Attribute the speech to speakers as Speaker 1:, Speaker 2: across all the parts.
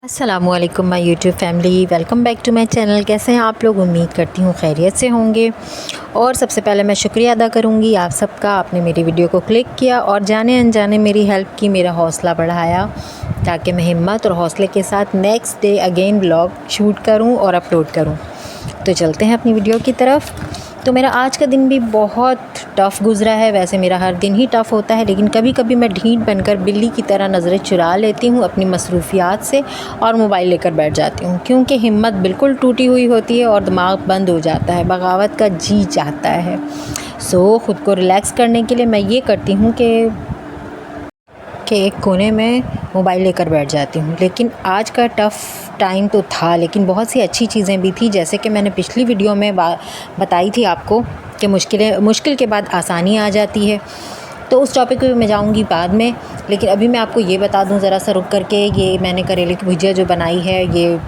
Speaker 1: अस्सलामुअलैकुम my YouTube family, welcome back to my channel. कैसे हैं आप लोग? उम्मीद करती हूँ खैरियत से होंगे। और सबसे पहले मैं शुक्रिया अदा करूँगी आप सबका, आपने मेरी वीडियो को क्लिक किया और जाने अनजाने मेरी हेल्प की, मेरा हौसला बढ़ाया ताकि मैं हिम्मत और हौसले के साथ next day again vlog shoot करूँ और अपलोड करूँ। तो चलते हैं अपनी वीडियो की तरफ। तो मेरा आज का दिन भी बहुत टफ़ गुज़रा है। वैसे मेरा हर दिन ही टफ़ होता है, लेकिन कभी कभी मैं ढीठ बनकर बिल्ली की तरह नज़रें चुरा लेती हूँ अपनी मसरूफ़ियात से और मोबाइल लेकर बैठ जाती हूँ, क्योंकि हिम्मत बिल्कुल टूटी हुई होती है और दिमाग बंद हो जाता है, बगावत का जी चाहता है। ख़ुद को रिलैक्स करने के लिए मैं ये करती हूँ कि एक कोने में मोबाइल लेकर बैठ जाती हूँ। लेकिन आज का टफ़ टाइम तो था, लेकिन बहुत सी अच्छी चीज़ें भी थी। जैसे कि मैंने पिछली वीडियो में बताई थी आपको कि मुश्किल के बाद आसानी आ जाती है। तो उस टॉपिक पे मैं जाऊँगी बाद में, लेकिन अभी मैं आपको ये बता दूँ ज़रा सा रुक करके, ये मैंने करेले की भुजिया जो बनाई है, ये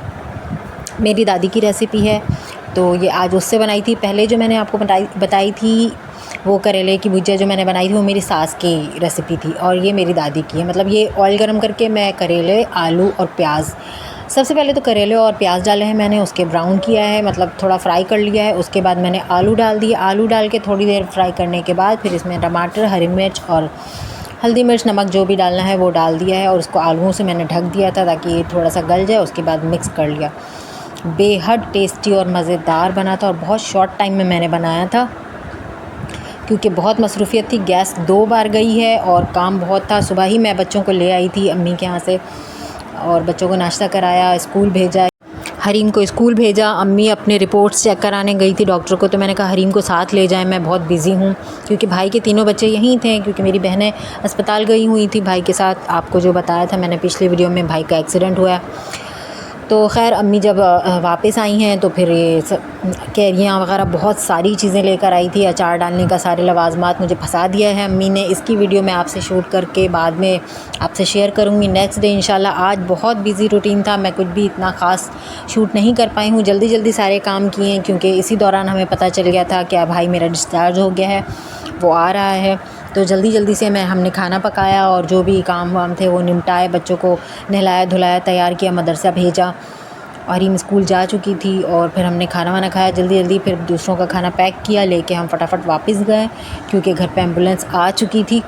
Speaker 1: मेरी दादी की रेसिपी है। तो ये आज उससे बनाई थी। पहले जो मैंने आपको बताई थी वो करेले की भुजिया जो मैंने बनाई थी, वो मेरी सास की रेसिपी थी और ये मेरी दादी की है। मतलब ये ऑयल गरम करके मैं करेले, आलू और प्याज, सबसे पहले तो करेले और प्याज डाले हैं मैंने, उसके ब्राउन किया है, मतलब थोड़ा फ्राई कर लिया है। उसके बाद मैंने आलू डाल दिए। आलू डाल के थोड़ी देर फ्राई करने के बाद फिर इसमें टमाटर, हरी मिर्च और हल्दी मिर्च, नमक जो भी डालना है वो डाल दिया है और उसको आलूओं से मैंने ढक दिया था ताकि ये थोड़ा सा गल जाए। उसके बाद मिक्स कर लिया। बेहद टेस्टी और मज़ेदार बना था और बहुत शॉर्ट टाइम में मैंने बनाया था, क्योंकि बहुत मसरूफ़ियत थी। गैस 2 बार गई है और काम बहुत था। सुबह ही मैं बच्चों को ले आई थी अम्मी के यहाँ से और बच्चों को नाश्ता कराया, स्कूल भेजा, हरीम को स्कूल भेजा। अम्मी अपने रिपोर्ट्स चेक कराने गई थी डॉक्टर को, तो मैंने कहा हरीम को साथ ले जाएं, मैं बहुत बिज़ी हूँ, क्योंकि भाई के तीनों बच्चे यहीं थे, क्योंकि मेरी बहनें अस्पताल गई हुई थी भाई के साथ। आपको जो बताया था मैंने पिछली वीडियो में, भाई का एक्सीडेंट हुआ। तो ख़ैर अम्मी जब वापस आई हैं तो फिर ये कैरियाँ वगैरह बहुत सारी चीज़ें लेकर आई थी। अचार डालने का सारे लवाजमात मुझे फंसा दिया है अम्मी ने। इसकी वीडियो मैं आपसे शूट करके बाद में आपसे शेयर करूँगी नेक्स्ट डे इंशाल्लाह। आज बहुत बिज़ी रूटीन था, मैं कुछ भी इतना ख़ास शूट नहीं कर पाई हूँ। जल्दी जल्दी सारे काम किए हैं, क्योंकि इसी दौरान हमें पता चल गया था कि भाई मेरा डिस्चार्ज हो गया है, वो आ रहा है। तो जल्दी जल्दी से हमने खाना पकाया और जो भी काम वाम थे वो निपटाए, बच्चों को नहलाया धुलाया, तैयार किया, मदरसा भेजा। और हरीम स्कूल जा चुकी थी और फिर हमने खाना वाना खाया जल्दी जल्दी। फिर दूसरों का खाना पैक किया, लेके हम फटाफट वापस गए, क्योंकि घर पे एम्बुलेंस आ चुकी थी।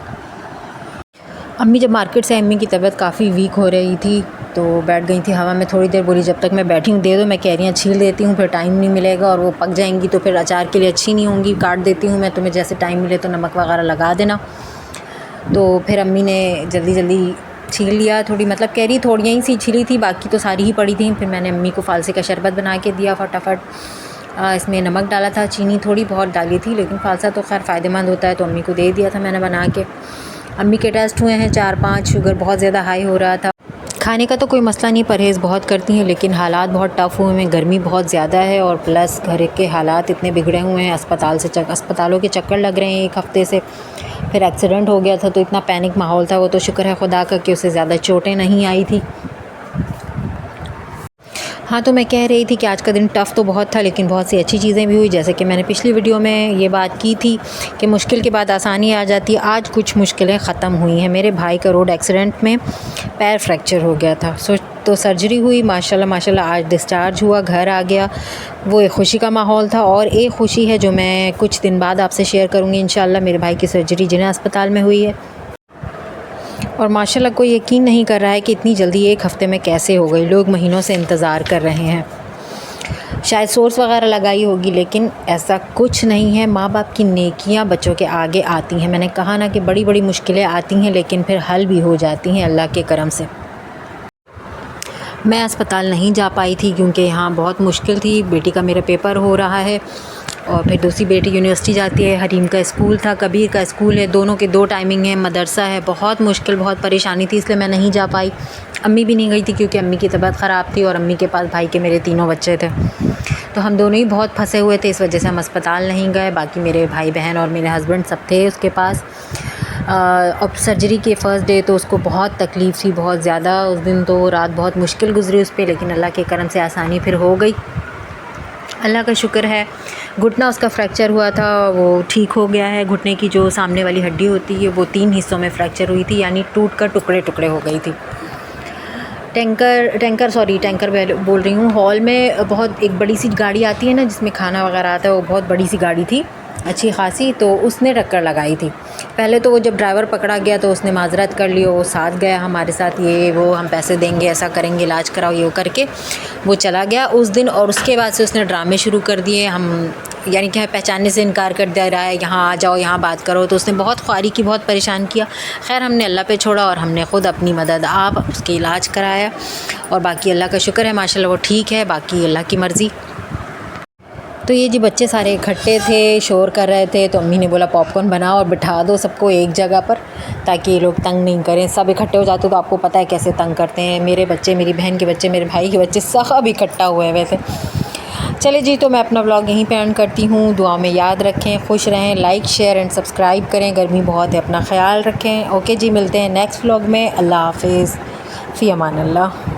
Speaker 1: अम्मी जब मार्केट से, अम्मी की तबीयत काफ़ी वीक हो रही थी, तो बैठ गई थी हवा में थोड़ी देर। बोली जब तक मैं बैठी हूँ दे दो, मैं कैरियाँ छील देती हूँ, फिर टाइम नहीं मिलेगा और वो पक जाएंगी तो फिर अचार के लिए अच्छी नहीं होंगी। काट देती हूँ मैं, तुम्हें जैसे टाइम मिले तो नमक वगैरह लगा देना। तो फिर अम्मी ने जल्दी जल्दी छील लिया थोड़ी, मतलब कैरी थोड़ियाँ ही सी छिली थी, बाकी तो सारी ही पड़ी थी। फिर मैंने अम्मी को फ़ालसे का शरबत बना के दिया फटाफट। इसमें नमक डाला था, चीनी थोड़ी बहुत डाली थी, लेकिन फ़ालसा तो खैर फ़ायदेमंद होता है, तो अम्मी को दे दिया था मैंने बना के। अम्मी के टेस्ट हुए हैं 4-5, शुगर बहुत ज़्यादा हाई हो रहा था। खाने का तो कोई मसला नहीं, परहेज़ बहुत करती हैं, लेकिन हालात बहुत टफ़ हुए हैं। गर्मी बहुत ज़्यादा है और प्लस घर के हालात इतने बिगड़े हुए हैं, अस्पतालों के चक्कर लग रहे हैं 1 हफ़्ते से। फिर एक्सीडेंट हो गया था तो इतना पैनिक माहौल था। वो तो शुक्र है खुदा का कि उसे ज़्यादा चोटें नहीं आई थी। हाँ, तो मैं कह रही थी कि आज का दिन टफ़ तो बहुत था, लेकिन बहुत सी अच्छी चीज़ें भी हुई। जैसे कि मैंने पिछली वीडियो में ये बात की थी कि मुश्किल के बाद आसानी आ जाती है। आज कुछ मुश्किलें ख़त्म हुई हैं। मेरे भाई का रोड एक्सीडेंट में पैर फ्रैक्चर हो गया था, तो सर्जरी हुई, माशाल्लाह माशाल्लाह आज डिस्चार्ज हुआ, घर आ गया। वो एक ख़ुशी का माहौल था। और एक ख़ुशी है जो मैं कुछ दिन बाद आपसे शेयर करूँगी इंशाल्लाह। मेरे भाई की सर्जरी जिन्हें अस्पताल में हुई है, और माशाल्लाह कोई यकीन नहीं कर रहा है कि इतनी जल्दी 1 हफ़्ते में कैसे हो गई। लोग महीनों से इंतज़ार कर रहे हैं, शायद सोर्स वगैरह लगाई होगी, लेकिन ऐसा कुछ नहीं है। माँ बाप की नेकियां बच्चों के आगे आती हैं। मैंने कहा ना कि बड़ी बड़ी मुश्किलें आती हैं, लेकिन फिर हल भी हो जाती हैं अल्लाह के करम से। मैं अस्पताल नहीं जा पाई थी क्योंकि यहाँ बहुत मुश्किल थी। बेटी का मेरा पेपर हो रहा है और फिर दूसरी बेटी यूनिवर्सिटी जाती है। हरीम का स्कूल था, कबीर का स्कूल है, दोनों के 2 टाइमिंग है, मदरसा है। बहुत मुश्किल, बहुत परेशानी थी, इसलिए मैं नहीं जा पाई। अम्मी भी नहीं गई थी क्योंकि अम्मी की तबीयत ख़राब थी और अम्मी के पास भाई के मेरे 3 बच्चे थे, तो हम दोनों ही बहुत फंसे हुए थे। इस वजह से हम अस्पताल नहीं गए। बाकी मेरे भाई बहन और मेरे हस्बैंड सब थे उसके पास। अब सर्जरी के फ़र्स्ट डे तो उसको बहुत तकलीफ़ थी, बहुत ज़्यादा। उस दिन तो रात बहुत मुश्किल गुजरी उस पर, लेकिन अल्लाह के करम से आसानी फिर हो गई, अल्लाह का शुक्र है। घुटना उसका फ्रैक्चर हुआ था, वो ठीक हो गया है। घुटने की जो सामने वाली हड्डी होती है वो 3 हिस्सों में फ्रैक्चर हुई थी, यानी टूट कर टुकड़े टुकड़े हो गई थी। टैंकर बोल रही हूँ। हॉल में बहुत एक बड़ी सी गाड़ी आती है ना जिसमें खाना वगैरह आता है, वो बहुत बड़ी सी गाड़ी थी अच्छी खासी, तो उसने टक्कर लगाई थी। पहले तो वो जब ड्राइवर पकड़ा गया तो उसने माजरत कर ली, वो साथ गया हमारे साथ, ये वो हम पैसे देंगे, ऐसा करेंगे, इलाज कराओ, ये वो करके वो चला गया उस दिन। और उसके बाद से उसने ड्रामे शुरू कर दिए, हम यानी कि पहचानने से इनकार कर दे रहा है, यहाँ आ जाओ, यहाँ बात करो। तो उसने बहुत ख्वारी की, बहुत परेशान किया। खैर हमने अल्लाह पे छोड़ा और हमने ख़ुद अपनी मदद आप उसके इलाज कराया, और बाकी अल्लाह का शुक्र है माशाल्लाह वो ठीक है, बाकी अल्लाह की मर्ज़ी। तो ये जी बच्चे सारे इकट्ठे थे, शोर कर रहे थे, तो अम्मी ने बोला पॉपकॉर्न बनाओ और बिठा दो सबको एक जगह पर, ताकि ये लोग तंग नहीं करें। सब इकट्ठे हो जाते तो आपको पता है कैसे तंग करते हैं। मेरे बच्चे, मेरी बहन के बच्चे, मेरे भाई के बच्चे, सब इकट्ठा हुए हैं वैसे। चले जी, तो मैं अपना व्लॉग यहीं पे एंड करती हूँ। दुआ में याद रखें, खुश रहें, लाइक शेयर एंड सब्सक्राइब करें। गर्मी बहुत है, अपना ख्याल रखें। ओके जी, मिलते हैं नेक्स्ट व्लॉग में। अल्लाह हाफिज़, फ़ी अमान अल्लाह।